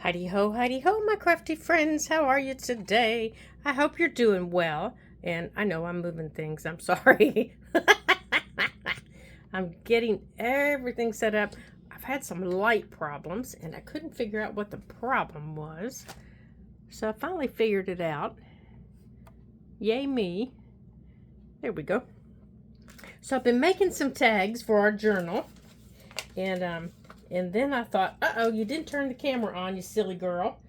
Heidi ho, my crafty friends. How are you today? I hope you're doing well. And I know I'm moving things. I'm sorry. I'm getting everything set up. I've had some light problems and I couldn't figure out what the problem was. So I finally figured it out. Yay me. There we go. So I've been making some tags for our journal. And then I thought, uh-oh, you didn't turn the camera on, you silly girl.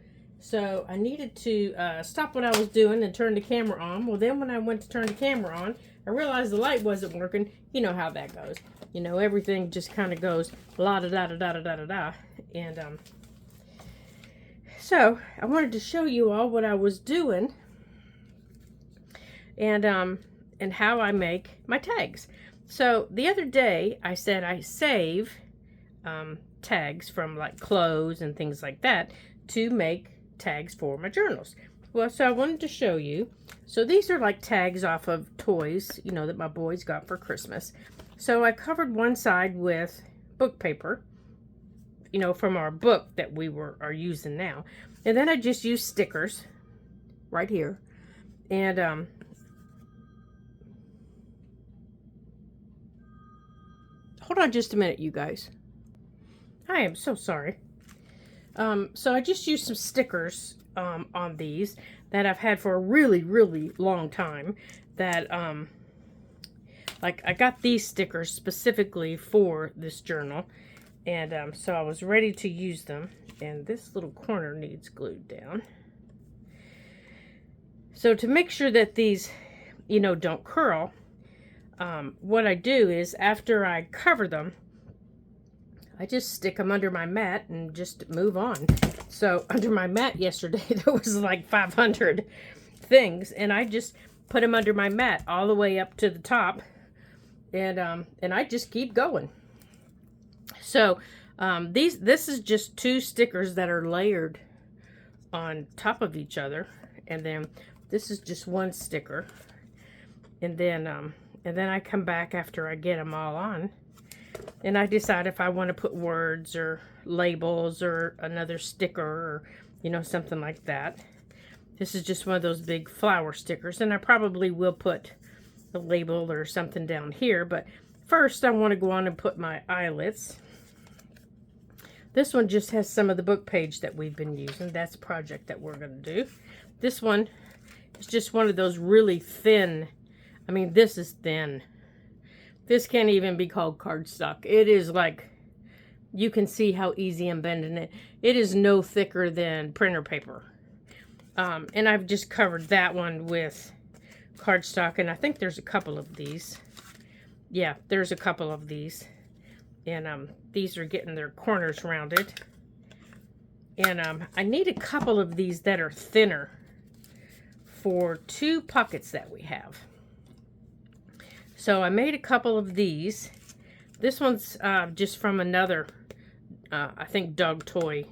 So I needed to stop what I was doing and turn the camera on. Well, then when I went to turn the camera on, I realized the light wasn't working. You know how that goes. You know, everything just kind of goes la-da-da-da-da-da-da-da. And so I wanted to show you all what I was doing and how I make my tags. So the other day I said I save tags from like clothes and things like that to make tags for my journals. Well, so I wanted to show you. So these are like tags off of toys, you know, that my boys got for Christmas. So I covered one side with book paper, you know, from our book that we are using now. And then I just used stickers right here. And hold on just a minute, you guys. I am so sorry. So I just used some stickers on these that I've had for a really, really long time. That, like, I got these stickers specifically for this journal. And so I was ready to use them. And this little corner needs glued down. So to make sure that these, you know, don't curl, what I do is after I cover them, I just stick them under my mat and just move on. So under my mat yesterday, there was like 500 things, and I just put them under my mat all the way up to the top, and I just keep going. So this is just two stickers that are layered on top of each other, and then this is just one sticker, and then I come back after I get them all on. And I decide if I want to put words or labels or another sticker or, you know, something like that. This is just one of those big flower stickers. And I probably will put a label or something down here. But first I want to go on and put my eyelets. This one just has some of the book page that we've been using. That's a project that we're going to do. This one is just one of those really thin. I mean, this is thin. This can't even be called cardstock. It is like, you can see how easy I'm bending it. It is no thicker than printer paper. And I've just covered that one with cardstock. And I think there's a couple of these. Yeah, there's a couple of these. And these are getting their corners rounded. And I need a couple of these that are thinner for two pockets that we have. So I made a couple of these. This one's just from another, I think, dog toy.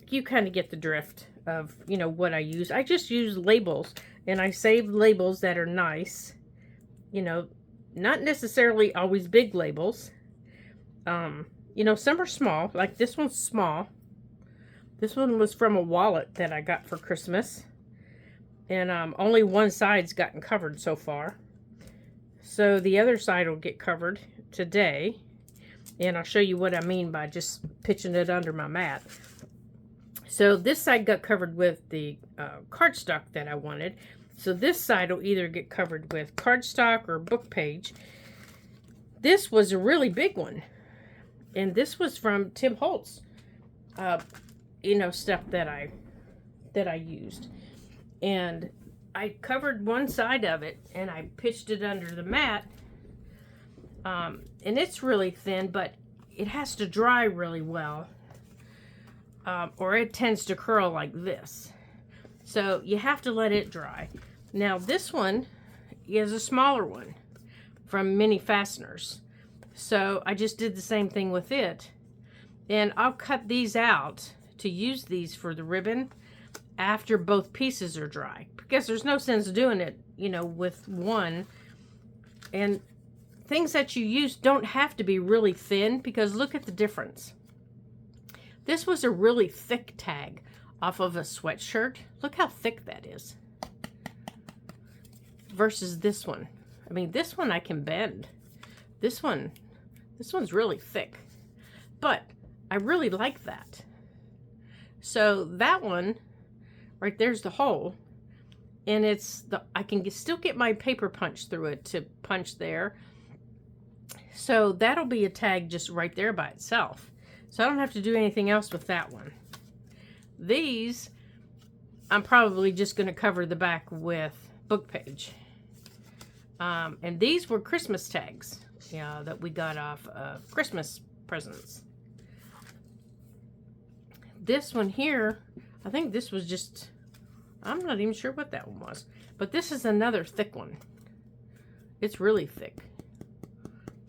You kind of get the drift of, you know, what I use. I just use labels, and I save labels that are nice. You know, not necessarily always big labels. You know, some are small. Like this one's small. This one was from a wallet that I got for Christmas. And only one side's gotten covered so far. So the other side will get covered today. And I'll show you what I mean by just pitching it under my mat. So this side got covered with the cardstock that I wanted. So this side will either get covered with cardstock or book page. This was a really big one. And this was from Tim Holtz. You know, stuff that I used. And I covered one side of it and I pitched it under the mat. And it's really thin, but it has to dry really well. Or it tends to curl like this. So you have to let it dry. Now this one is a smaller one from Mini Fasteners. So I just did the same thing with it. And I'll cut these out to use these for the ribbon after both pieces are dry, because there's no sense doing it, you know, with one. And things that you use don't have to be really thin, because look at the difference. This was a really thick tag off of a sweatshirt. Look how thick that is. Versus this one. I mean, this one I can bend. This one's really thick. But I really like that. So that one, right there's the hole. And I can still get my paper punch through it to punch there. So that'll be a tag just right there by itself. So I don't have to do anything else with that one. These, I'm probably just going to cover the back with book page. And these were Christmas tags, that we got off of Christmas presents. This one here, I think this was just, I'm not even sure what that one was. But this is another thick one. It's really thick.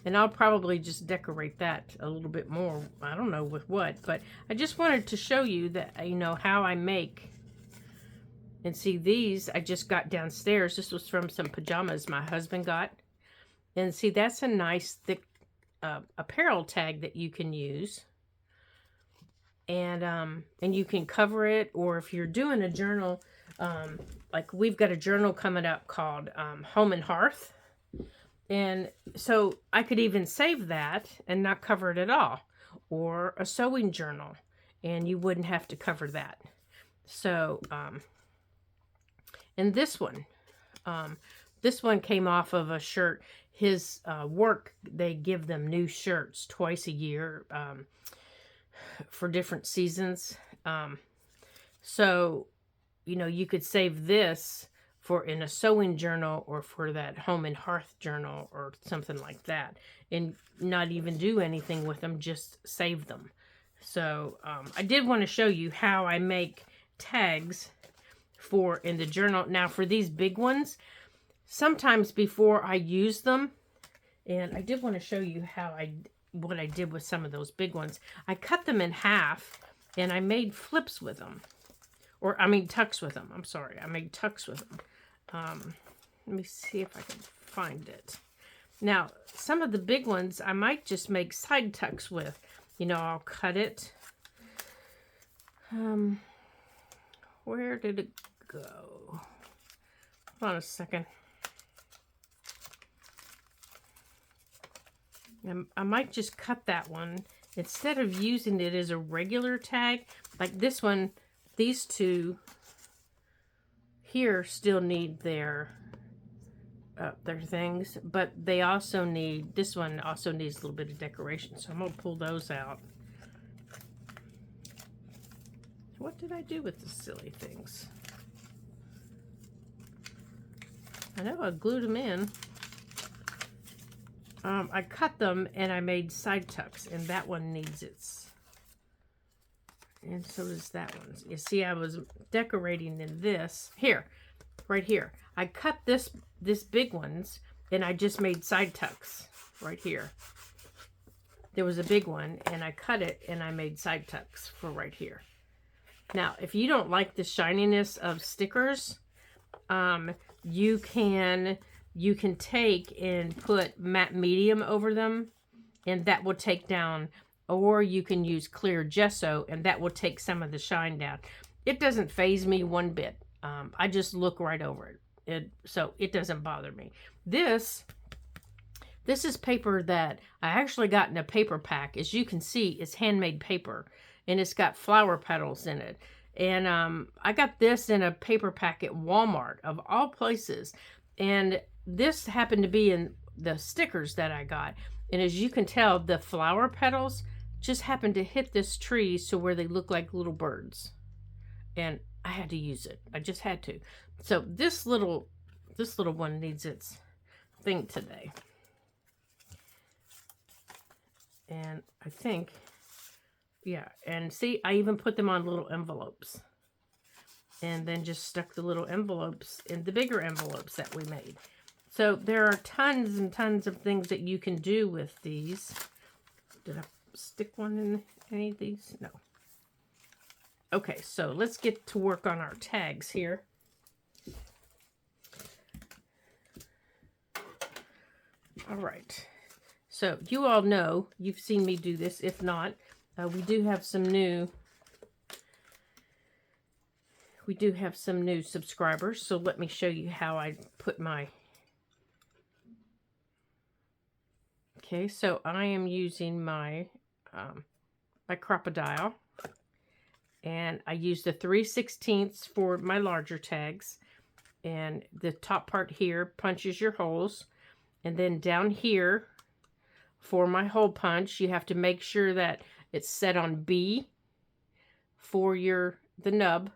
And I'll probably just decorate that a little bit more. I don't know with what, but I just wanted to show you that, how I make. And see, these I just got downstairs. This was from some pajamas my husband got. And see, that's a nice thick apparel tag that you can use. And you can cover it, or if you're doing a journal, like we've got a journal coming up called Home and Hearth. And so I could even save that and not cover it at all. Or a sewing journal, and you wouldn't have to cover that. So, and this one came off of a shirt. His work, they give them new shirts twice a year for different seasons. So, you could save this for in a sewing journal, or for that home and hearth journal, or something like that, and not even do anything with them, just save them. So I did want to show you how I make tags in the journal. Now for these big ones, sometimes before I use them, and I did want to show you what I did with some of those big ones. I cut them in half, and I made flips with them. Or, I mean, tucks with them. I'm sorry. I made tucks with them. Let me see if I can find it. Now, some of the big ones, I might just make side tucks with. I'll cut it. Where did it go? Hold on a second. I might just cut that one. Instead of using it as a regular tag, like this one, these two here still need their things, but they also need, this one also needs a little bit of decoration, so I'm going to pull those out. What did I do with the silly things? I know I glued them in. I cut them and I made side tucks, and that one needs its, and so does that one. You see, I was decorating in this here, right here. I cut this big ones, and I just made side tucks right here. There was a big one, and I cut it, and I made side tucks for right here. Now, if you don't like the shininess of stickers, you can take and put matte medium over them, and that will take down. Or you can use clear gesso, and that will take some of the shine down. It doesn't faze me one bit. I just look right over it. So it doesn't bother me. This is paper that I actually got in a paper pack. As you can see, it's handmade paper, and it's got flower petals in it. And I got this in a paper pack at Walmart, of all places. And this happened to be in the stickers that I got. And as you can tell, the flower petals just happened to hit this tree, so where they look like little birds. And I had to use it. I just had to. So this little one needs its thing today. And I think, yeah, and see, I even put them on little envelopes. And then just stuck the little envelopes in the bigger envelopes that we made. So there are tons and tons of things that you can do with these. Did I stick one in any of these? No. Okay, so let's get to work on our tags here. All right. So you all know, you've seen me do this. If not, we do have some new subscribers. So let me show you how I put my... Okay, so I am using my my crocodile, and I use the 3/16 for my larger tags, and the top part here punches your holes, and then down here for my hole punch you have to make sure that it's set on B for the nub.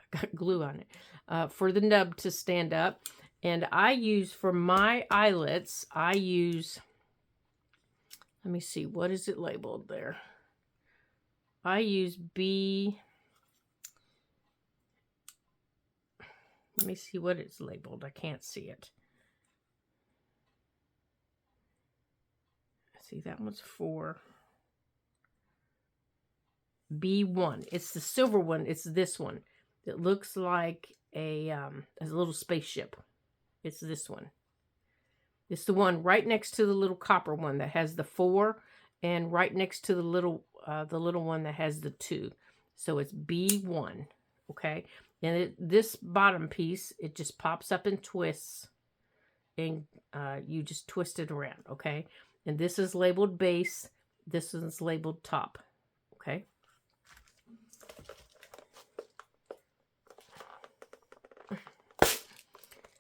I got glue on it for the nub to stand up. And I use, for my eyelets, I use, let me see, what is it labeled there? I use B, let me see what it's labeled. I can't see it. See, that one's for B1. It's the silver one. It's this one. It looks like a little spaceship. It's this one. It's the one right next to the little copper one that has the 4, and right next to the little one that has the 2. So it's B1, okay? And this bottom piece, it just pops up and twists, and you just twist it around, okay? And this is labeled base. This is labeled top, okay?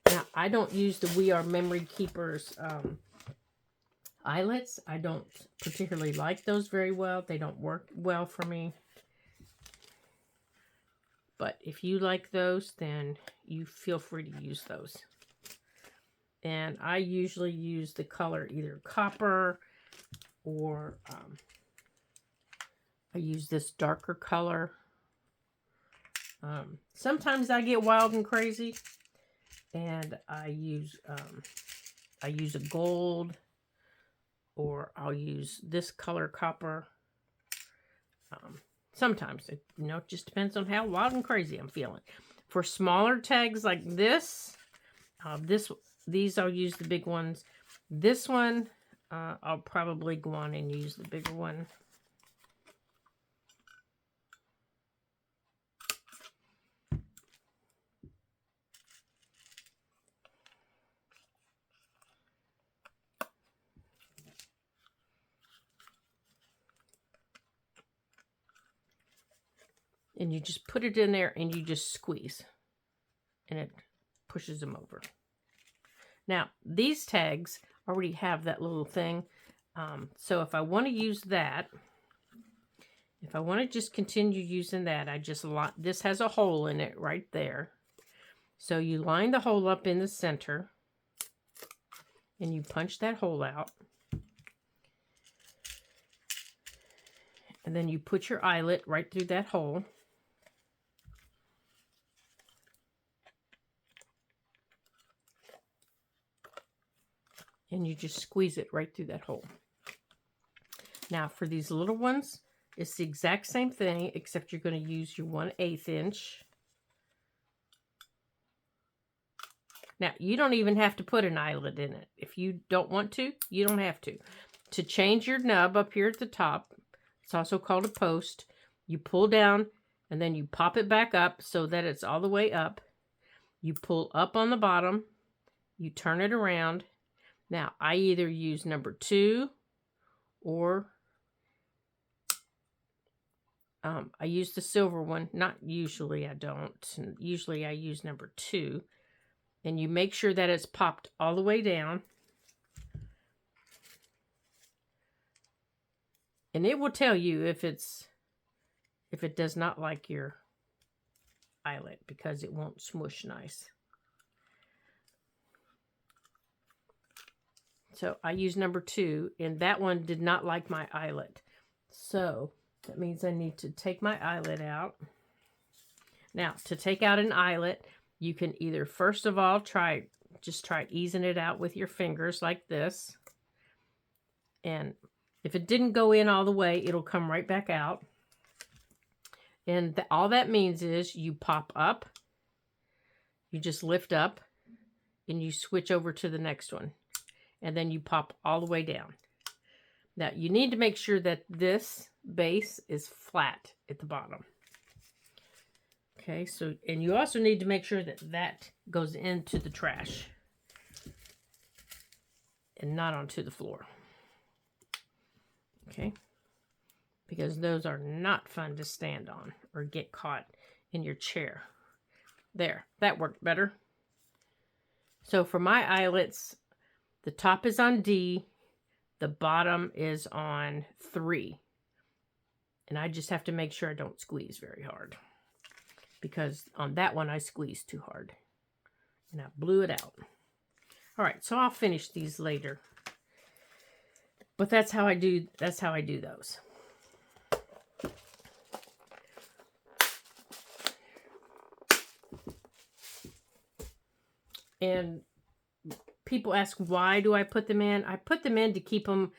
Now, I don't use the We Are Memory Keepers eyelets. I don't particularly like those very well. They don't work well for me. But if you like those, then you feel free to use those. And I usually use the color either copper or I use this darker color. Sometimes I get wild and crazy, and I use a gold, or I'll use this color copper. Sometimes it just depends on how wild and crazy I'm feeling. For smaller tags like this, these I'll use the big ones. This one, I'll probably go on and use the bigger one. And you just put it in there and you just squeeze, and it pushes them over. Now, these tags already have that little thing. So if I want to use that, if I want to just continue using that, I just line, this has a hole in it right there. So you line the hole up in the center, and you punch that hole out. And then you put your eyelet right through that hole. And you just squeeze it right through that hole. Now for these little ones, it's the exact same thing, except you're going to use your 1/8 inch. Now, you don't even have to put an eyelet in it. If you don't want to, you don't have to. To change your nub up here at the top, it's also called a post. You pull down, and then you pop it back up so that it's all the way up. You pull up on the bottom. You turn it around. Now, I either use number 2 or I use the silver one. Not usually, I don't. Usually, I use number 2. And you make sure that it's popped all the way down. And it will tell you if it does not like your eyelet, because it won't smush nice. So I use number 2, and that one did not like my eyelet. So that means I need to take my eyelet out. Now, to take out an eyelet, you can either, first of all, just try easing it out with your fingers like this. And if it didn't go in all the way, it'll come right back out. And all that means is you pop up, you just lift up, and you switch over to the next one. and then you pop all the way down. Now, you need to make sure that this base is flat at the bottom. Okay, so, and you also need to make sure that that goes into the trash and not onto the floor. Okay, because those are not fun to stand on or get caught in your chair. There, that worked better. So for my eyelets, the top is on D, the bottom is on 3. And I just have to make sure I don't squeeze very hard, because on that one I squeezed too hard and I blew it out. All right, so I'll finish these later. But that's how I do those. And people ask, why do I put them in? I put them in to keep them.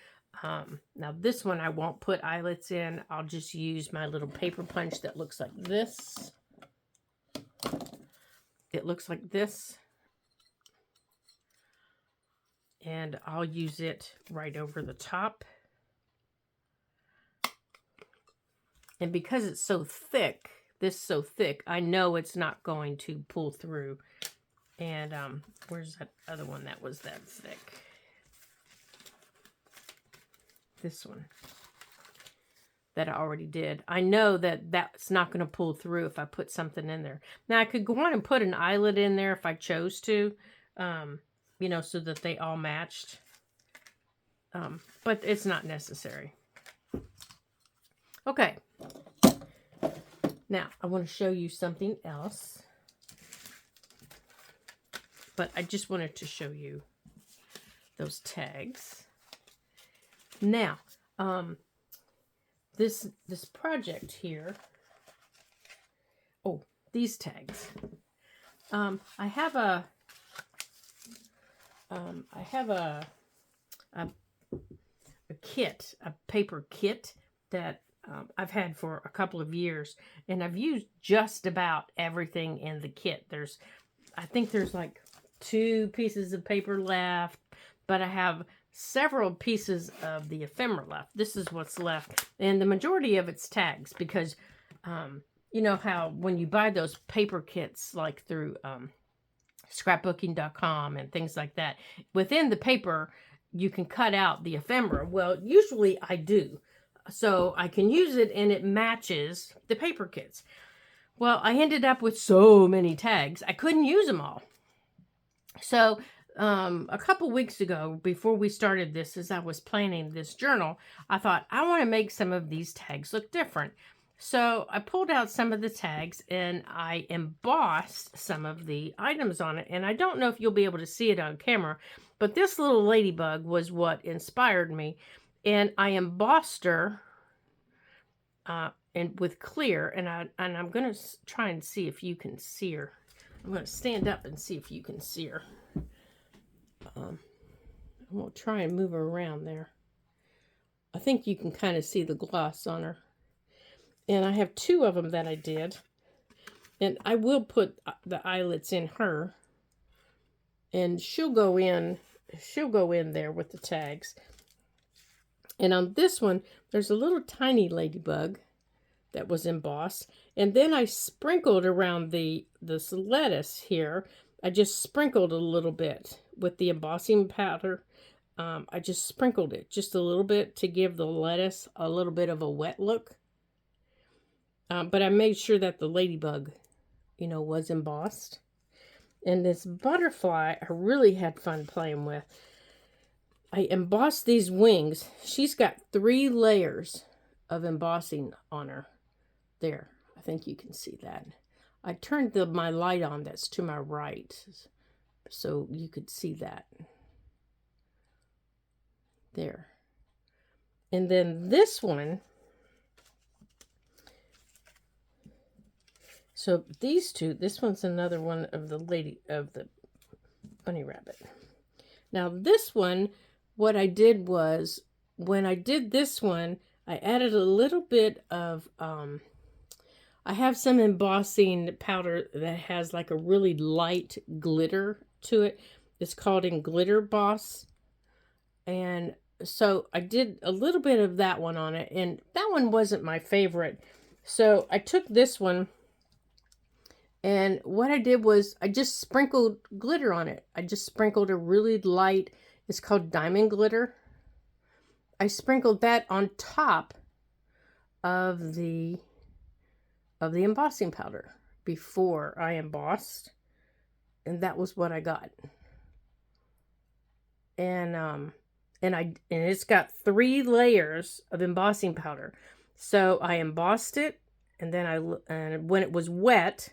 Now this one I won't put eyelets in. I'll just use my little paper punch that looks like this. It looks like this. And I'll use it right over the top. And because it's so thick, I know it's not going to pull through. And where's that other one that was that thick? This one that I already did. I know that that's not going to pull through if I put something in there. Now I could go on and put an eyelet in there if I chose to, you know, so that they all matched. But it's not necessary. Okay. Now I want to show you something else. But I just wanted to show you those tags. Now, this project here. Oh, these tags. I have a kit, a paper kit that I've had for a couple of years, and I've used just about everything in the kit. I think there's like 2 pieces of paper left, but I have several pieces of the ephemera left. This is what's left, and the majority of it's tags, because you know how when you buy those paper kits like through scrapbooking.com and things like that, within the paper you can cut out the ephemera. Well, usually I do, so I can use it and it matches the paper kits. Well, I ended up with so many tags I couldn't use them all. So a couple weeks ago, before we started this, as I was planning this journal, I thought, I want to make some of these tags look different. So I pulled out some of the tags and I embossed some of the items on it. And I don't know if you'll be able to see it on camera, but this little ladybug was what inspired me. And I embossed her and with clear, and I'm going to try and see if you can see her. I'm going to stand up and see if you can see her. I'm going to try and move her around there. I think you can kind of see the gloss on her. And I have 2 of them that I did. And I will put the eyelets in her. And she'll go in there with the tags. And on this one, there's a little tiny ladybug that was embossed. And then I sprinkled around this lettuce here. I just sprinkled a little bit with the embossing powder. I just sprinkled it just a little bit to give the lettuce a little bit of a wet look. But I made sure that the ladybug, you know, was embossed. And this butterfly, I really had fun playing with. I embossed these wings. She's got 3 layers of embossing on her. There, I think you can see that. I turned my light on that's to my right, so you could see that. There. And then this one, so these 2, this one's another one of the bunny rabbit. Now this one, what I did was, when I did this one, I added a little bit of, I have some embossing powder that has like a really light glitter to it. It's called in Glitter Boss. And so I did a little bit of that one on it, and that one wasn't my favorite. So I took this one, and what I did was I just sprinkled glitter on it. I just sprinkled a really light, it's called diamond glitter. I sprinkled that on top of the embossing powder before I embossed, and that was what I got. And it's got 3 layers of embossing powder. So I embossed it, and then and when it was wet,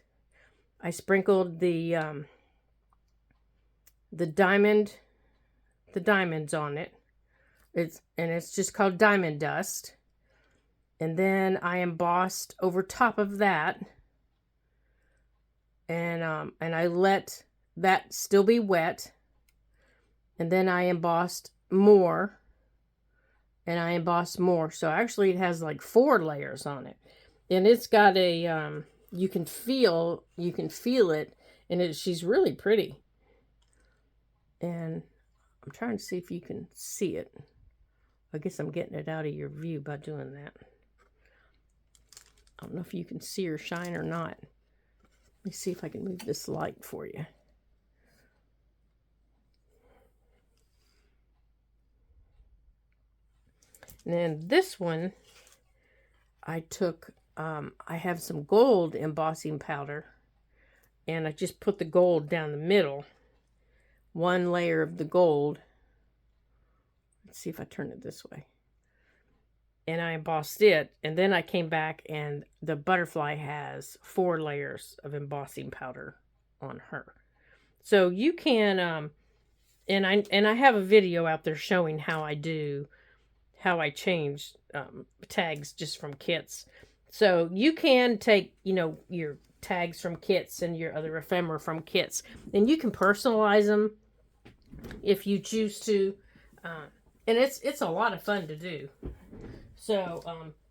I sprinkled the diamonds on it. It's just called diamond dust. And then I embossed over top of that, and I let that still be wet. And then I embossed more, and I embossed more. So actually it has like 4 layers on it. And it's got a, you can feel it, and she's really pretty. And I'm trying to see if you can see it. I guess I'm getting it out of your view by doing that. I don't know if you can see her shine or not. Let me see if I can move this light for you. And then this one, I took, I have some gold embossing powder, and I just put the gold down the middle. 1 layer of the gold. Let's see if I turn it this way. And I embossed it, and then I came back, and the butterfly has 4 layers of embossing powder on her. So you can, and I have a video out there showing how I change tags just from kits. So you can take, your tags from kits and your other ephemera from kits, and you can personalize them if you choose to. And it's a lot of fun to do. So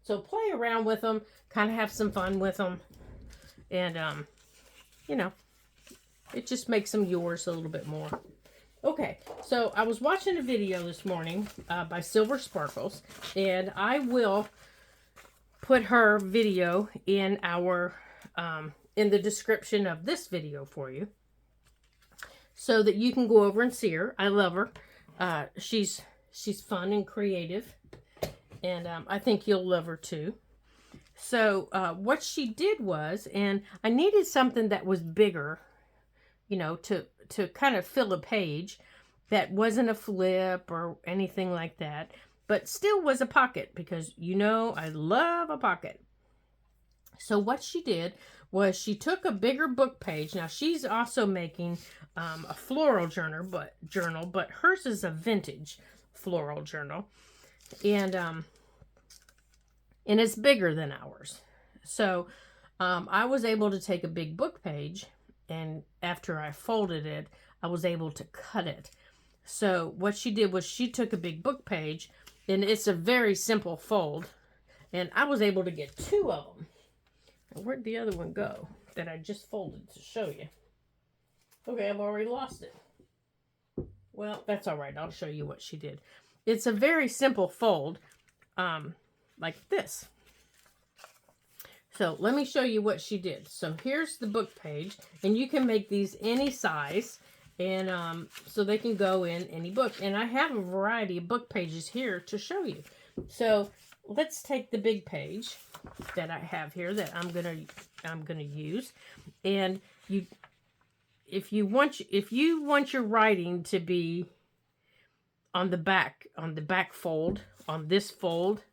so play around with them, kind of have some fun with them, and it just makes them yours a little bit more. Okay, so I was watching a video this morning by Silver Sparkles, and I will put her video in in the description of this video for you, so that you can go over and see her. I love her. She's fun and creative, and I think you'll love her too. So what she did was, and I needed something that was bigger, to kind of fill a page that wasn't a flip or anything like that, but still was a pocket, because I love a pocket. So what she did was she took a bigger book page. Now she's also making a floral journal, but hers is a vintage floral journal, and it's bigger than ours. So I was able to take a big book page, and after I folded it, I was able to cut it. So what she did was she took a big book page, and it's a very simple fold, and I was able to get 2 of them. Now, where'd the other one go that I just folded to show you? Okay, I've already lost it. Well, that's all right. I'll show you what she did. It's a very simple fold, like this. So let me show you what she did. So here's the book page, and you can make these any size, and so they can go in any book. And I have a variety of book pages here to show you. So let's take the big page that I have here that I'm gonna use, and if you want your writing to be on the back fold, on this fold,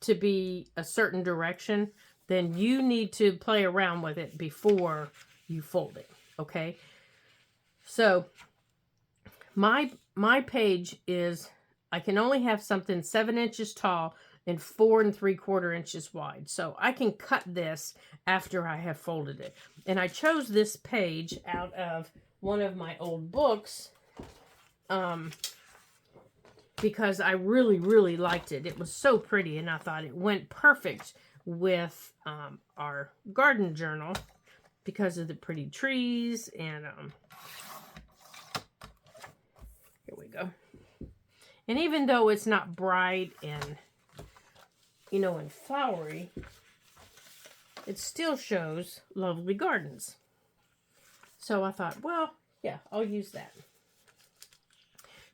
to be a certain direction, then you need to play around with it before you fold it. Okay, so my page is, I can only have something 7 inches tall and 4 3/4 inches wide. So I can cut this after I have folded it. And I chose this page out of one of my old books because I really, really liked it. It was so pretty, and I thought it went perfect with our garden journal because of the pretty trees. And here we go. And even though it's not bright and, you know, and flowery, it still shows lovely gardens. So I thought, well, yeah, I'll use that.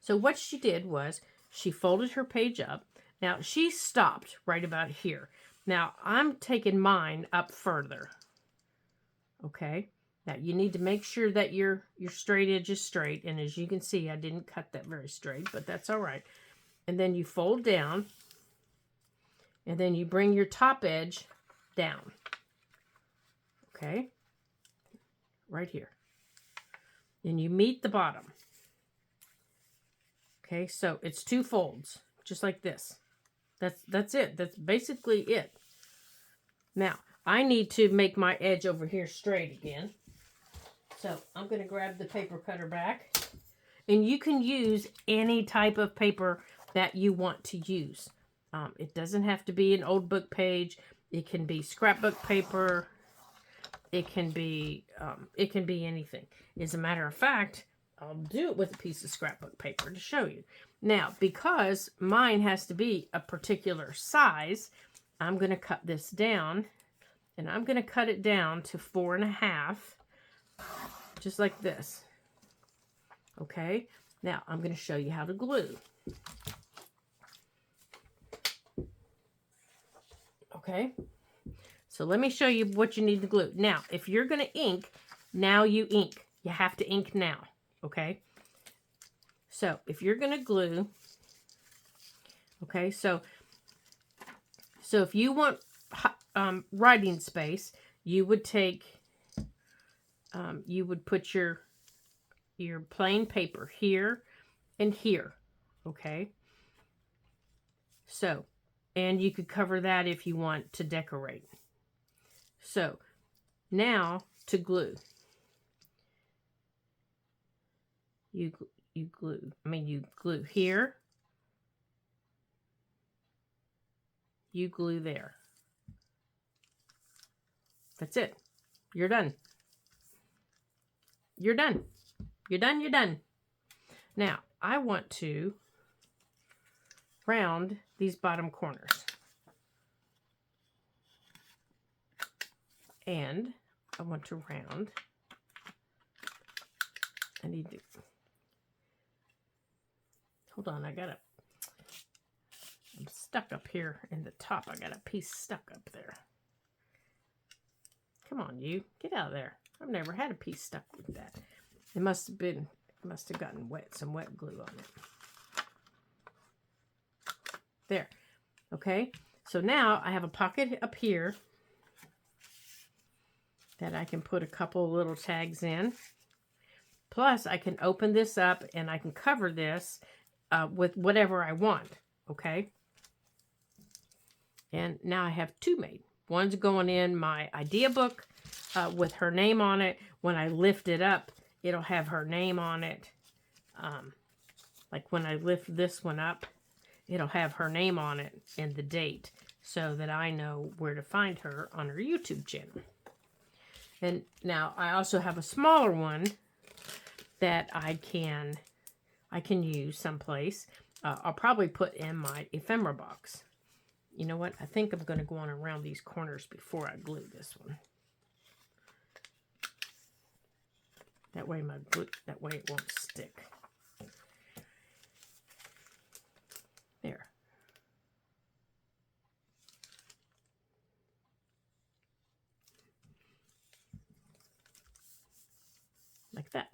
So what she did was she folded her page up. Now she stopped right about here. Now I'm taking mine up further. Okay. Now you need to make sure that your straight edge is straight. And as you can see, I didn't cut that very straight, but that's all right. And then you fold down. And then you bring your top edge down. Okay. Right here. And you meet the bottom. Okay, so it's 2 folds, just like this. That's it. That's basically it. Now, I need to make my edge over here straight again. So I'm going to grab the paper cutter back. And you can use any type of paper that you want to use. It doesn't have to be an old book page. It can be scrapbook paper. It can be anything. As a matter of fact, I'll do it with a piece of scrapbook paper to show you. Now, because mine has to be a particular size, I'm going to cut this down. And I'm going to cut it down to 4.5. Just like this. Okay? Now, I'm going to show you how to glue. Okay? So let me show you what you need to glue. Now, if you're going to ink, now you ink. You have to ink now. Okay? So, if you're going to glue, okay, so if you want writing space, you would take, you would put your plain paper here and here, okay? So, and you could cover that if you want to decorate. So, now to glue. You glue here. You glue there. That's it. You're done. You're done. You're done. You're done. Now, I want to round these bottom corners. And I want to round. I need to... Hold on, I'm stuck up here in the top. I got a piece stuck up there. Come on, you. Get out of there. I've never had a piece stuck with that. It must have gotten wet, some wet glue on it. There. Okay. So now I have a pocket up here that I can put a couple little tags in. Plus, I can open this up and I can cover this with whatever I want. Okay. And now I have 2 made. One's going in my idea book with her name on it. When I lift it up, it'll have her name on it. Like when I lift this one up, it'll have her name on it and the date so that I know where to find her on her YouTube channel. And now I also have a smaller one that I can use someplace. I'll probably put in my ephemera box. You know what? I think I'm going to go on around these corners before I glue this one. That way it won't stick. There. Like that.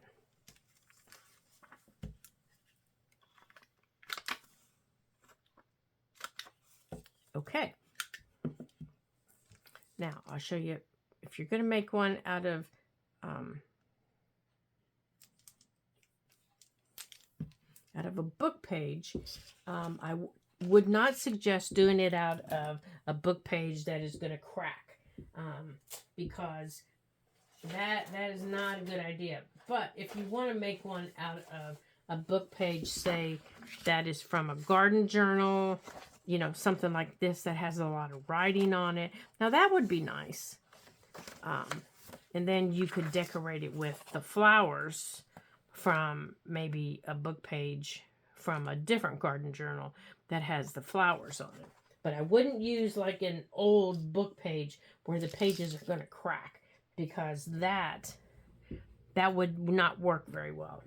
Okay. Now, I'll show you, if you're going to make one out of a book page, I would not suggest doing it out of a book page that is going to crack, because that is not a good idea. But if you want to make one out of a book page, say that is from a garden journal, you know, something like this that has a lot of writing on it. Now that would be nice. And then you could decorate it with the flowers from maybe a book page from a different garden journal that has the flowers on it. But I wouldn't use like an old book page where the pages are going to crack, because that would not work very well.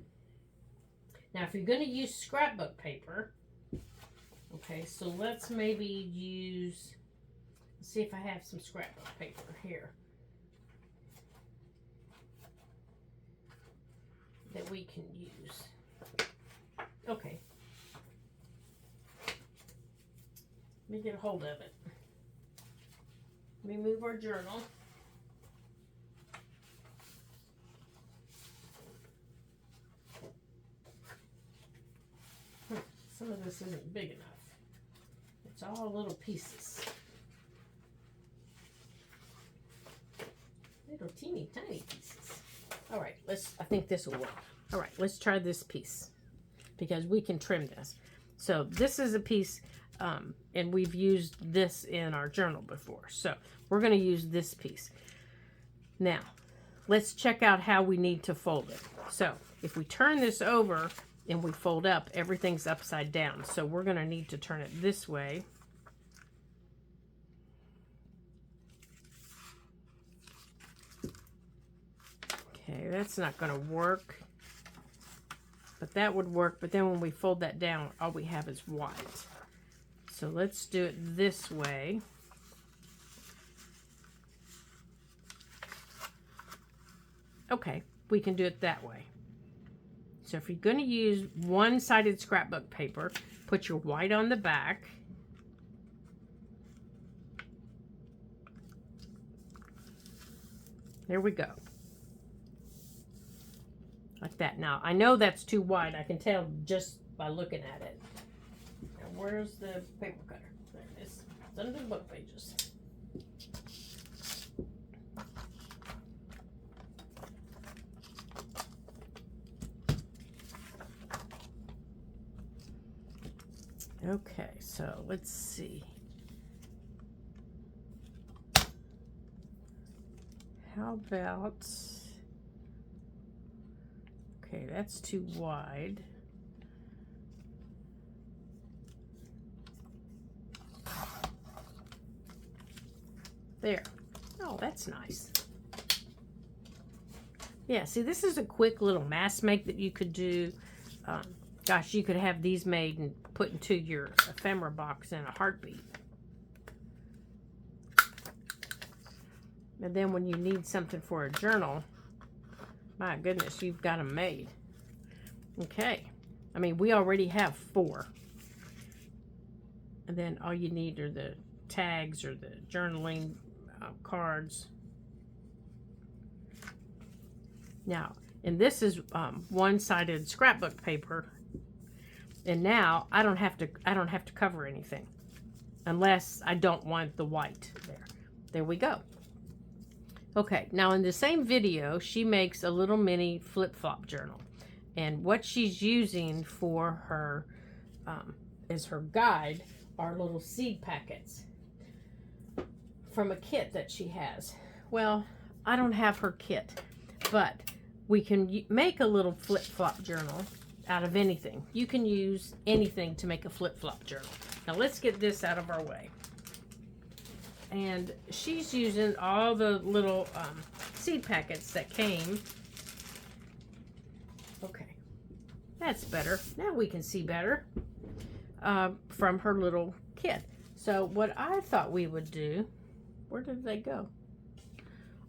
Now, if you're going to use scrapbook paper, okay, so let's maybe use, let's see if I have some scrapbook paper here that we can use. Okay. Let me get a hold of it. Let me move our journal. Some of this isn't big enough. It's all little pieces. Little teeny tiny pieces. All right, I think this will work. All right, let's try this piece because we can trim this. So this is a piece, and we've used this in our journal before. So we're going to use this piece. Now, let's check out how we need to fold it. So if we turn this over and we fold up, everything's upside down. So we're going to need to turn it this way. Okay, that's not going to work. But that would work. But then when we fold that down, all we have is white. So let's do it this way. Okay, we can do it that way. So if you're going to use one-sided scrapbook paper, put your white on the back. There we go. Like that. Now, I know that's too wide. I can tell just by looking at it. Now, where's the paper cutter? There it is. It's under the book pages. Okay, so let's see. How about, okay, that's too wide. There. Oh, that's nice. Yeah, see, this is a quick little mask make that you could do. Gosh, you could have these made and put into your ephemera box in a heartbeat. And then when you need something for a journal, my goodness, you've got them made. Okay. I mean, we already have 4. And then all you need are the tags or the journaling cards. Now, and this is one-sided scrapbook paper. And now I don't have to cover anything unless I don't want the white there. There we go. Okay, now in the same video, she makes a little mini flip-flop journal. And what she's using for her, as her guide, are little seed packets from a kit that she has. Well, I don't have her kit, but we can make a little flip-flop journal out of anything. You can use anything to make a flip-flop journal. Now let's get this out of our way. And she's using all the little seed packets that came. Okay, that's better. Now we can see better from her little kit. So what I thought we would do, where did they go?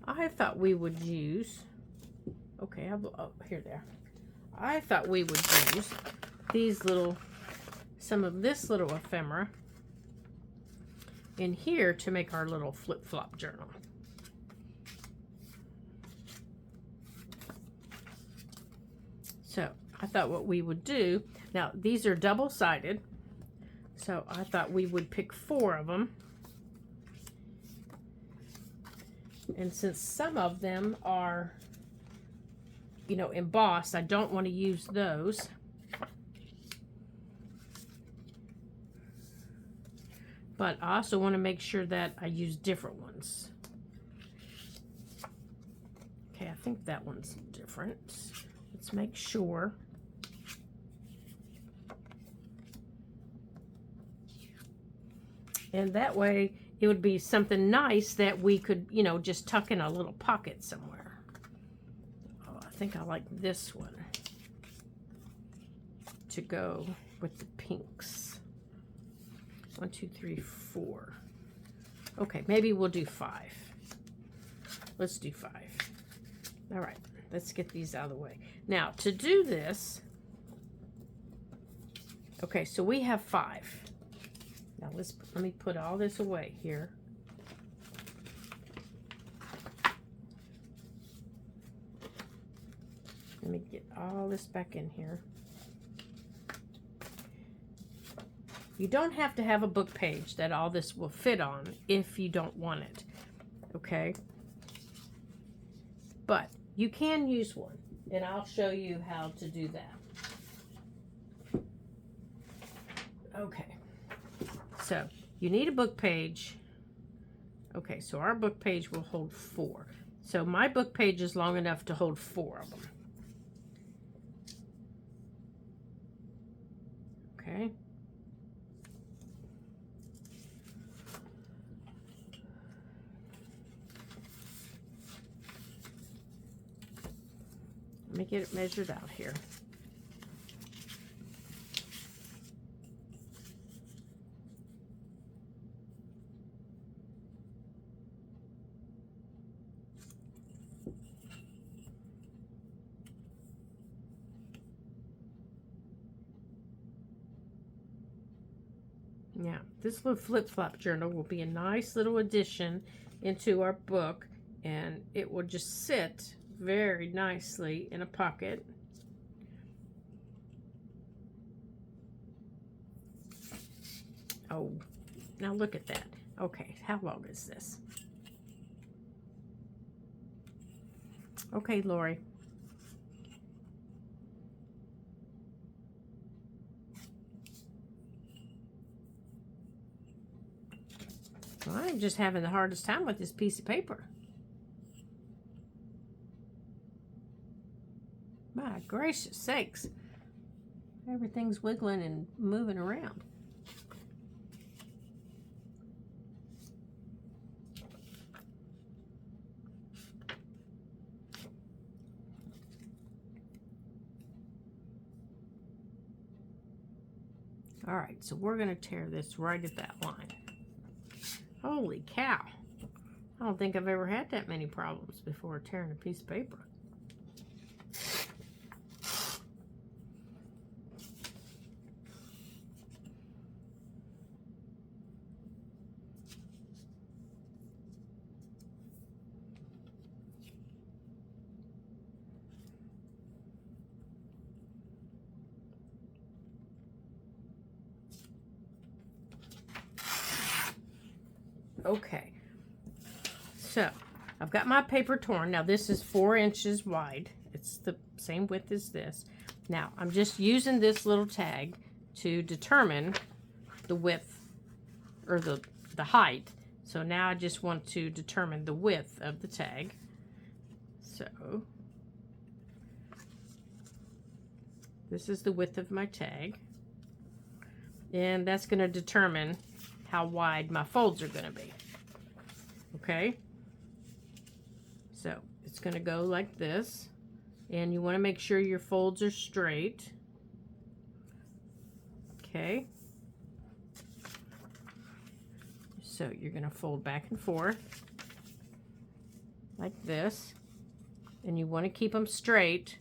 I thought we would use, okay, oh, here they are. I thought we would use these little, some of this little ephemera in here to make our little flip-flop journal. So I thought what we would do, now these are double-sided, so I thought we would pick 4 of them. And since some of them are, you know, embossed, I don't want to use those. But I also want to make sure that I use different ones. Okay, I think that one's different. Let's make sure. And that way it would be something nice that we could, you know, just tuck in a little pocket somewhere. Oh, I think I like this one to go with the pinks. 1, 2, 3, 4. Okay, maybe we'll do 5. Let's do 5. All right, let's get these out of the way. Now, to do this, okay, so we have 5. Now, let me put all this away here. Let me get all this back in here. You don't have to have a book page that all this will fit on if you don't want it, okay? But you can use one, and I'll show you how to do that. Okay, so you need a book page. Okay, so our book page will hold 4. So my book page is long enough to hold 4 of them. Okay. Let me get it measured out here. Now, this little flip-flop journal will be a nice little addition into our book, and it will just sit very nicely in a pocket. Oh, now look at that. Okay, how long is this? Okay, Lori. Well, I'm just having the hardest time with this piece of paper. My gracious sakes. Everything's wiggling and moving around. All right, so we're going to tear this right at that line. Holy cow. I don't think I've ever had that many problems before tearing a piece of paper. Okay, so I've got my paper torn. Now this is 4 inches wide. It's the same width as this. Now I'm just using this little tag to determine the width or the height. So now I just want to determine the width of the tag. So this is the width of my tag, and that's going to determine how wide my folds are going to be. Okay, so it's going to go like this, and you want to make sure your folds are straight. Okay, so you're going to fold back and forth like this, and you want to keep them straight.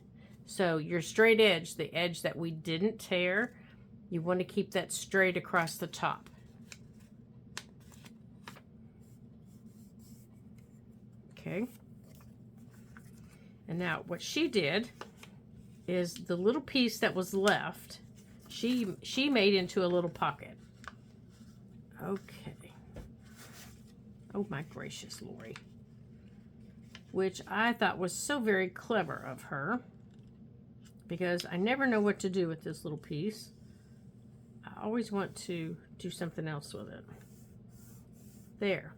So your straight edge, the edge that we didn't tear, you want to keep that straight across the top. Okay, and now what she did is the little piece that was left, she made into a little pocket. Okay. Oh my gracious, Lori. Which I thought was so very clever of her, because I never know what to do with this little piece. I always want to do something else with it. There.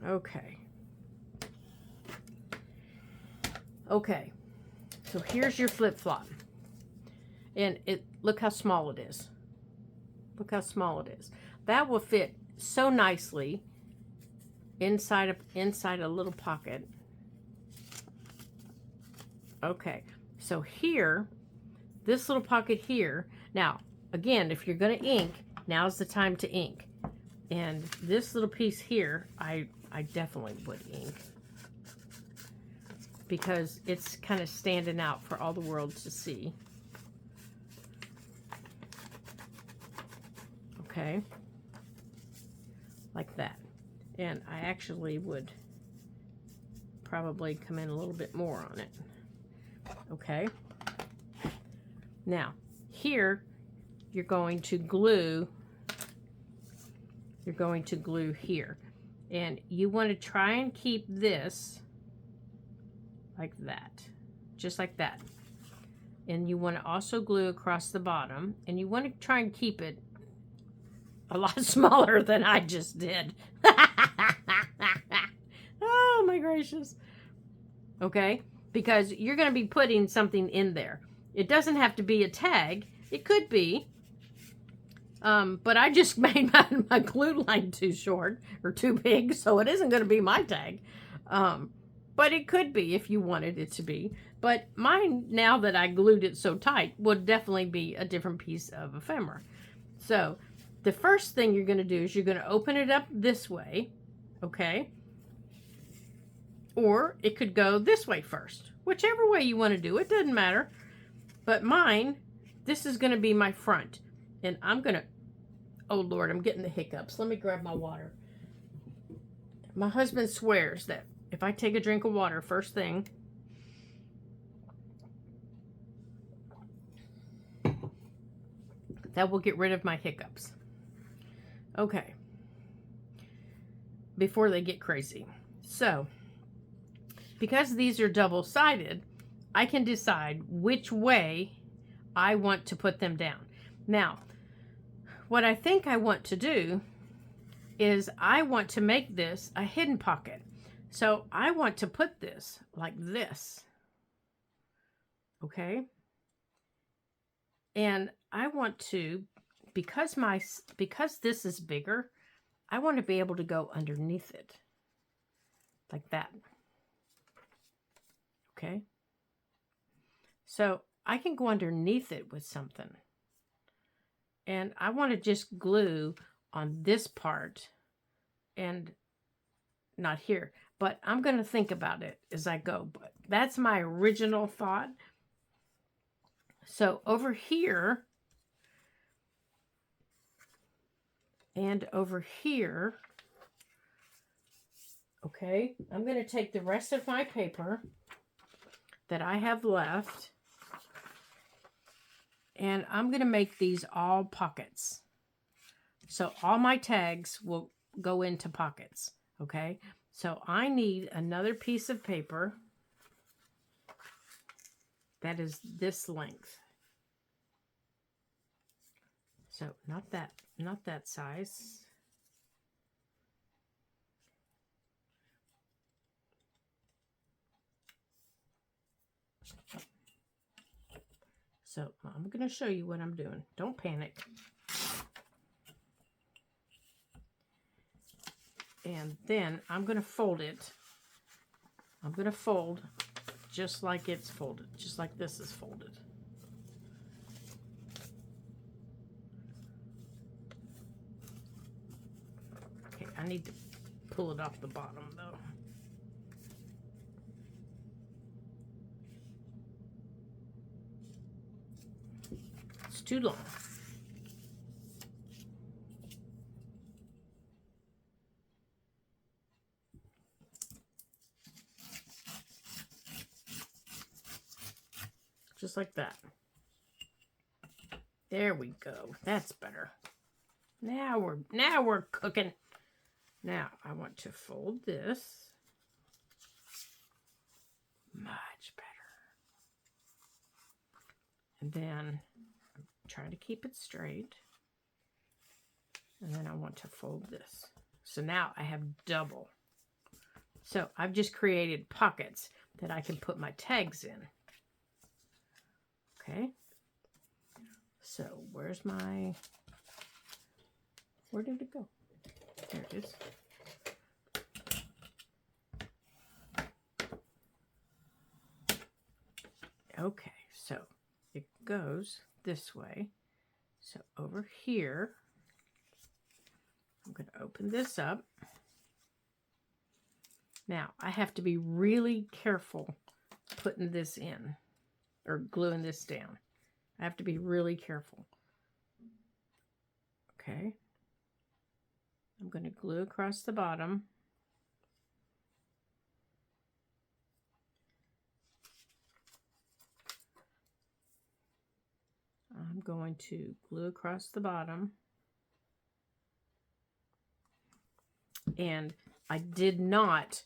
Okay. Okay. So here's your flip-flop. And look how small it is. Look how small it is. That will fit so nicely inside a little pocket. Okay, so here, this little pocket here. Now, again, if you're going to ink, now's the time to ink. And this little piece here, I definitely would ink, because it's kind of standing out for all the world to see. Okay, like that. And I actually would probably come in a little bit more on it. Okay, now here you're going to glue here, and you want to try and keep this like that, just like that. And you want to also glue across the bottom, and you want to try and keep it a lot smaller than I just did. Oh my gracious. Okay, because you're going to be putting something in there. It doesn't have to be a tag. It could be. But I just made my glue line too short or too big, so it isn't going to be my tag. But it could be if you wanted it to be. But mine, now that I glued it so tight, would definitely be a different piece of ephemera. So the first thing you're going to do is you're going to open it up this way, okay? Or it could go this way first. Whichever way you want to do it, doesn't matter. But mine, this is going to be my front. And I'm going to, oh Lord, I'm getting the hiccups. Let me grab my water. My husband swears that if I take a drink of water first thing, that will get rid of my hiccups. Okay. Before they get crazy. So, because these are double-sided, I can decide which way I want to put them down. Now, what I think I want to do is I want to make this a hidden pocket. So I want to put this like this. Okay? And I want to, because this is bigger, I want to be able to go underneath it. Like that. Okay? So I can go underneath it with something. And I want to just glue on this part and not here. But I'm going to think about it as I go. But that's my original thought. So over here and over here, okay, I'm going to take the rest of my paper that I have left, and I'm going to make these all pockets. So all my tags will go into pockets, okay? So I need another piece of paper that is this length. So not that size. So I'm going to show you what I'm doing. Don't panic. And then I'm going to fold it. I'm going to fold just like it's folded, just like this is folded. Okay, I need to pull it off the bottom though. It's too long. Just like that. There we go. That's better. Now we're cooking. Now I want to fold this. Much better. And then try to keep it straight. And then I want to fold this. So now I have double. So I've just created pockets that I can put my tags in. Okay. So where's my Where did it go? There it is. Okay, so it goes this way. So over here, I'm going to open this up. Now, I have to be really careful putting this in or gluing this down. I have to be really careful. Okay. I'm going to glue across the bottom. I'm going to glue across the bottom. And I did not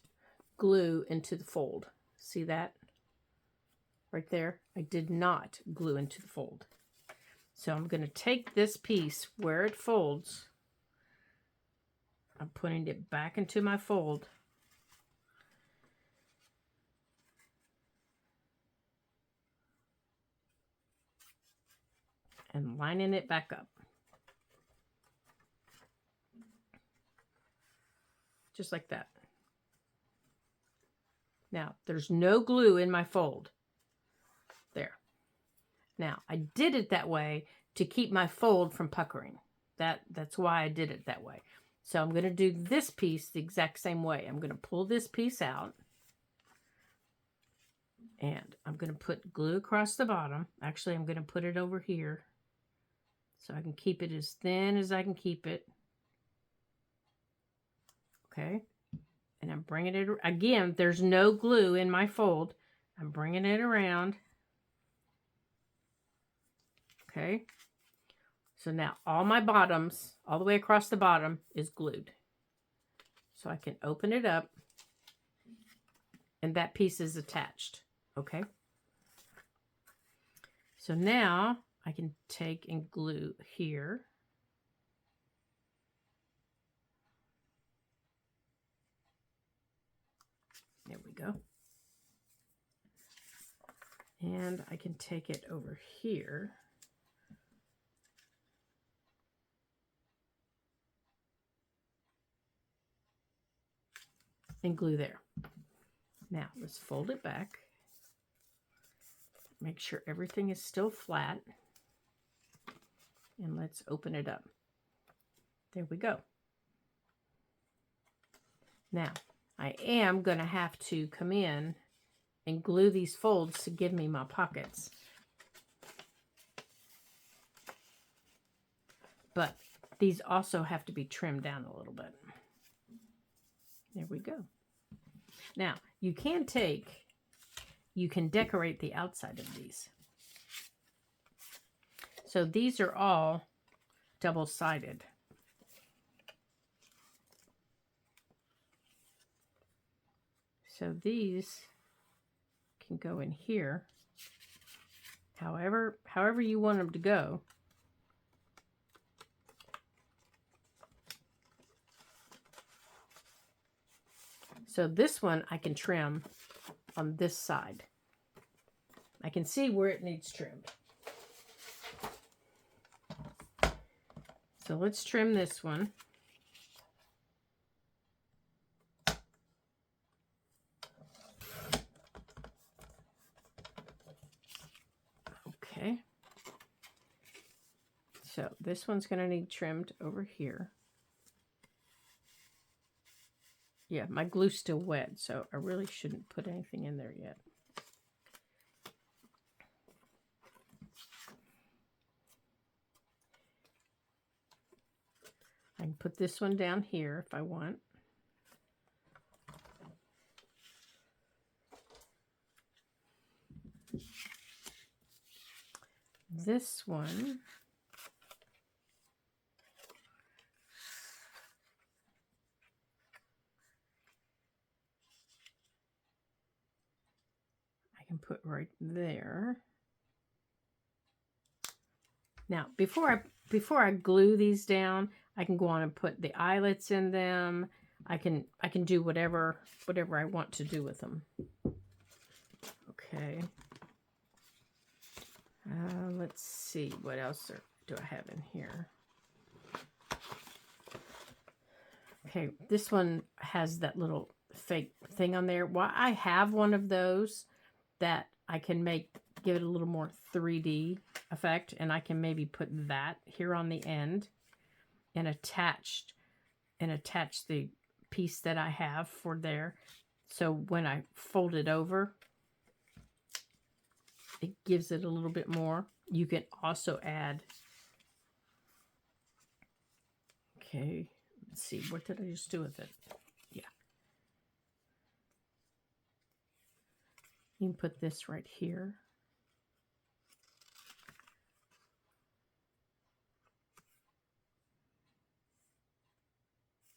glue into the fold. See that? Right there? I did not glue into the fold. So I'm going to take this piece where it folds. I'm putting it back into my fold. And lining it back up. Just like that. Now, there's no glue in my fold. There. Now, I did it that way to keep my fold from puckering. That's why I did it that way. So I'm going to do this piece the exact same way. I'm going to pull this piece out. And I'm going to put glue across the bottom. Actually, I'm going to put it over here. So I can keep it as thin as I can keep it. Okay. And I'm bringing it, again, there's no glue in my fold. I'm bringing it around. Okay. So now all my bottoms, all the way across the bottom, is glued. So I can open it up. And that piece is attached. Okay. So now I can take and glue here. There we go. And I can take it over here. And glue there. Now let's fold it back. Make sure everything is still flat. And let's open it up. There we go. Now, I am going to have to come in and glue these folds to give me my pockets. But these also have to be trimmed down a little bit. There we go. Now, you can decorate the outside of these. So these are all double-sided. So these can go in here, however you want them to go. So this one I can trim on this side. I can see where it needs trimmed. So let's trim this one. Okay. So this one's going to need trimmed over here. Yeah, my glue's still wet, so I really shouldn't put anything in there yet. I can put this one down here if I want. This one, I can put right there. Now, before I glue these down, I can go on and put the eyelets in them. I can do whatever I want to do with them. Okay. Let's see, what else do I have in here? Okay, this one has that little fake thing on there. Well, I have one of those that I can give it a little more 3D effect, and I can maybe put that here on the end and attach the piece that I have for there. So when I fold it over, it gives it a little bit more. You can also add, okay, let's see, what did I just do with it? Yeah. You can put this right here.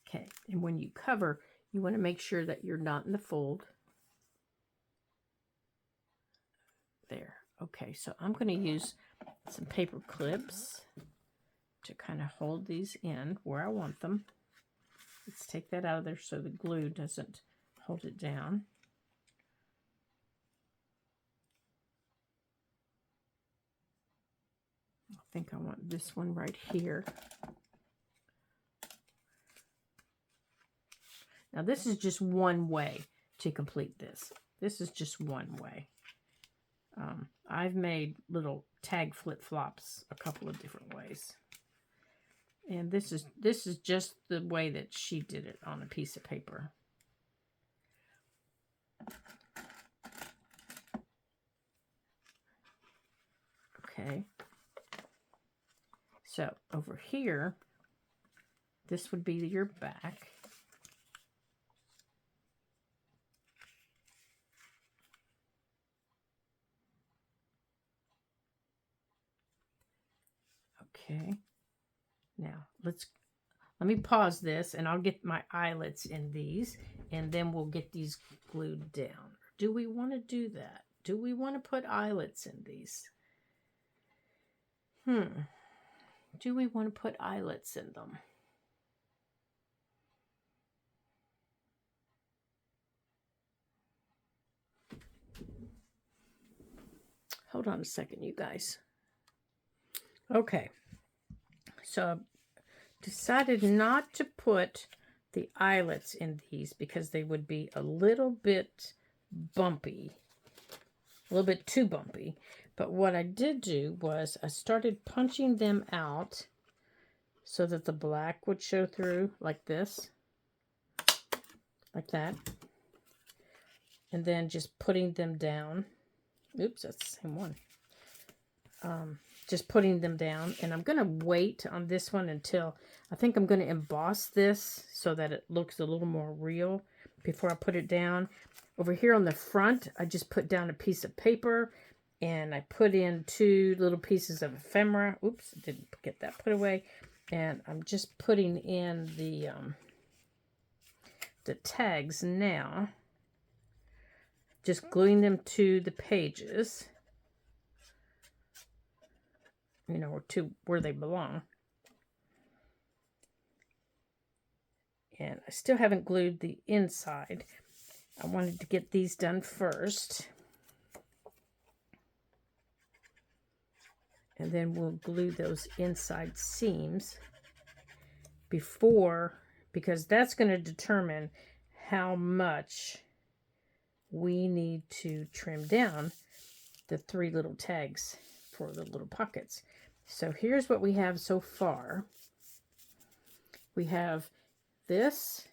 Okay, and when you cover, you want to make sure that you're not in the fold. There. Okay, so I'm going to use some paper clips to kind of hold these in where I want them. Let's take that out of there so the glue doesn't hold it down. I think I want this one right here. Now this is just one way to complete this. This is just one way. I've made little tag flip-flops a couple of different ways. And this is just the way that she did it on a piece of paper. Okay. So over here, this would be your back. Okay. Now let me pause this and I'll get my eyelets in these and then we'll get these glued down. Do we want to do that? Do we want to put eyelets in these? Do we want to put eyelets in them? Hold on a second, you guys. Okay. So decided not to put the eyelets in these because they would be a little bit bumpy, a little bit too bumpy. But what I did do was I started punching them out so that the black would show through like this, like that, and then just putting them down. Oops, that's the same one. Just putting them down, and I'm going to wait on this one until I think I'm going to emboss this so that it looks a little more real before I put it down. Over here on the front, I just put down a piece of paper and I put in 2 little pieces of ephemera. Oops, didn't get that put away. And I'm just putting in the tags now, just gluing them to the pages. You know, or to where they belong. And I still haven't glued the inside. I wanted to get these done first. And then we'll glue those inside seams because that's going to determine how much we need to trim down the 3 little tags for the little pockets. So here's what we have so far. We have this,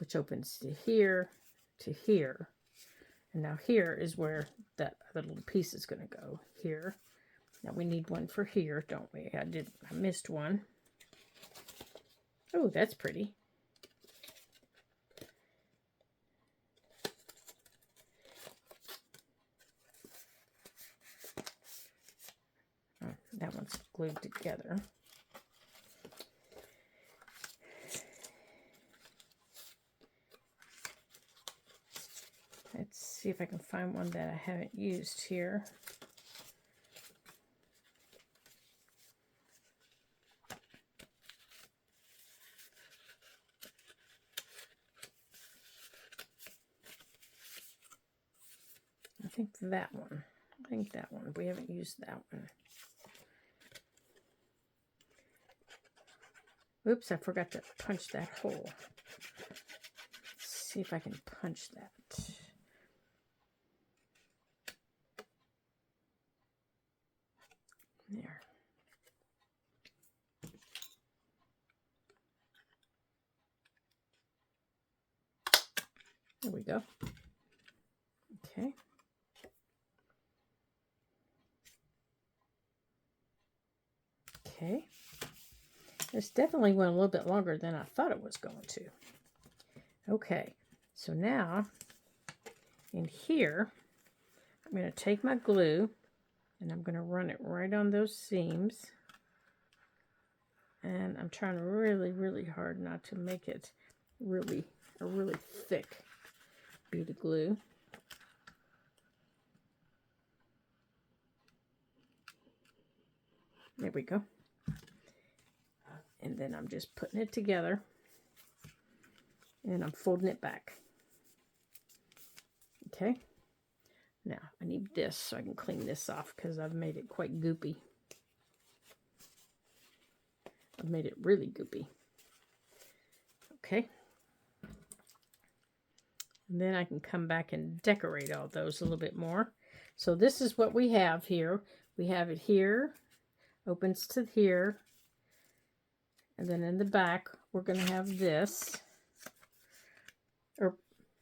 which opens to here, and now here is where that other little piece is going to go here. Now we need one for here, don't we? I missed one. Oh, that's pretty. That one's glued together. Let's see if I can find one that I haven't used here. I think that one. We haven't used that one. Oops, I forgot to punch that hole. Let's see if I can punch that. There. There we go. Okay. Okay. This definitely went a little bit longer than I thought it was going to. Okay. So now, in here, I'm going to take my glue and I'm going to run it right on those seams. And I'm trying really, really hard not to make it a really thick bead of glue. There we go. And then I'm just putting it together and I'm folding it back. Okay. Now I need this so I can clean this off because I've made it quite goopy. I've made it really goopy. Okay. And then I can come back and decorate all those a little bit more. So this is what we have here. We have it here, opens to here. And then in the back, we're going to have this. Or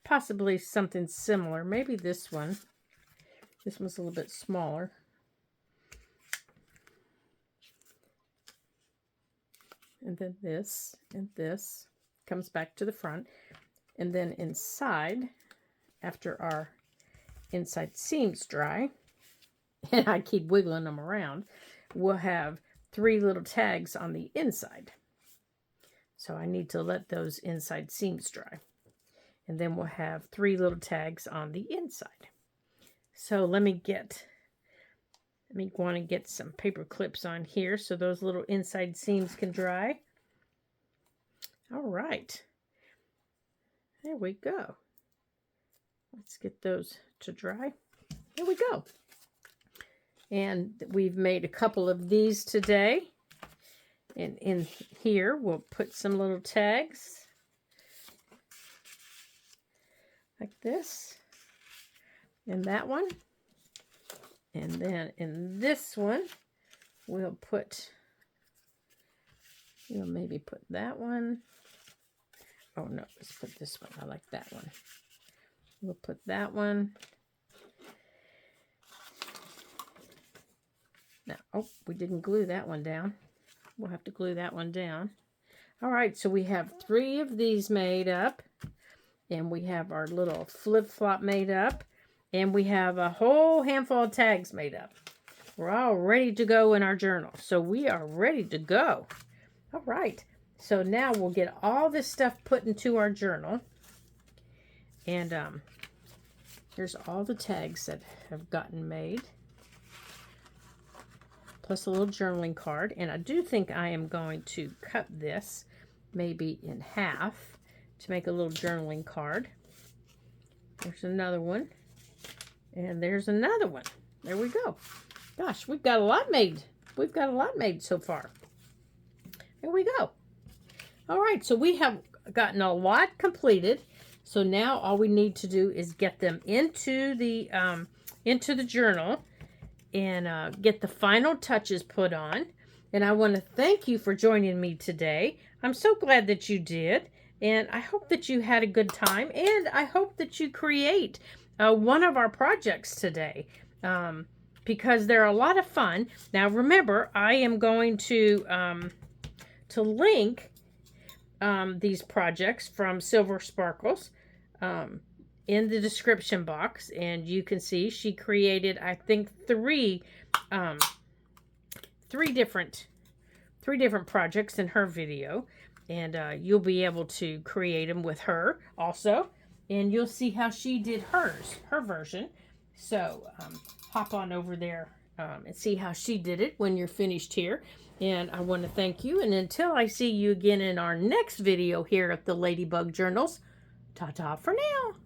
possibly something similar. Maybe this one. This one's a little bit smaller. And then this and this comes back to the front. And then inside, after our inside seams dry, and I keep wiggling them around, we'll have 3 little tags on the inside. So I need to let those inside seams dry. And then we'll have 3 little tags on the inside. So let me want to get some paper clips on here so those little inside seams can dry. All right. There we go. Let's get those to dry. There we go. And we've made a couple of these today. And in here, we'll put some little tags like this. And that one. And then in this one, we'll maybe put that one. Oh no, let's put this one. I like that one. We'll put that one. Now, oh, we didn't glue that one down. We'll have to glue that one down. All right, so we have 3 of these made up. And we have our little flip-flop made up. And we have a whole handful of tags made up. We're all ready to go in our journal. So we are ready to go. All right. So now we'll get all this stuff put into our journal. And here's all the tags that have gotten made. Plus a little journaling card. And I do think I am going to cut this maybe in half to make a little journaling card. There's another one. And there's another one. There we go. Gosh, we've got a lot made. We've got a lot made so far. There we go. All right, so we have gotten a lot completed. So now all we need to do is get them into the journal and get the final touches put on. And I want to thank you for joining me today. I'm so glad that you did. And I hope that you had a good time. And I hope that you create one of our projects today. Because they're a lot of fun. Now remember, I am going to link these projects from Silver Sparkles in the description box, and you can see she created, I think, three different projects in her video, and you'll be able to create them with her also, and you'll see how she did her version. So hop on over there and see how she did it when you're finished here. And I want to thank you. And until I see you again in our next video here at the Ladybug Journals, ta-ta for now.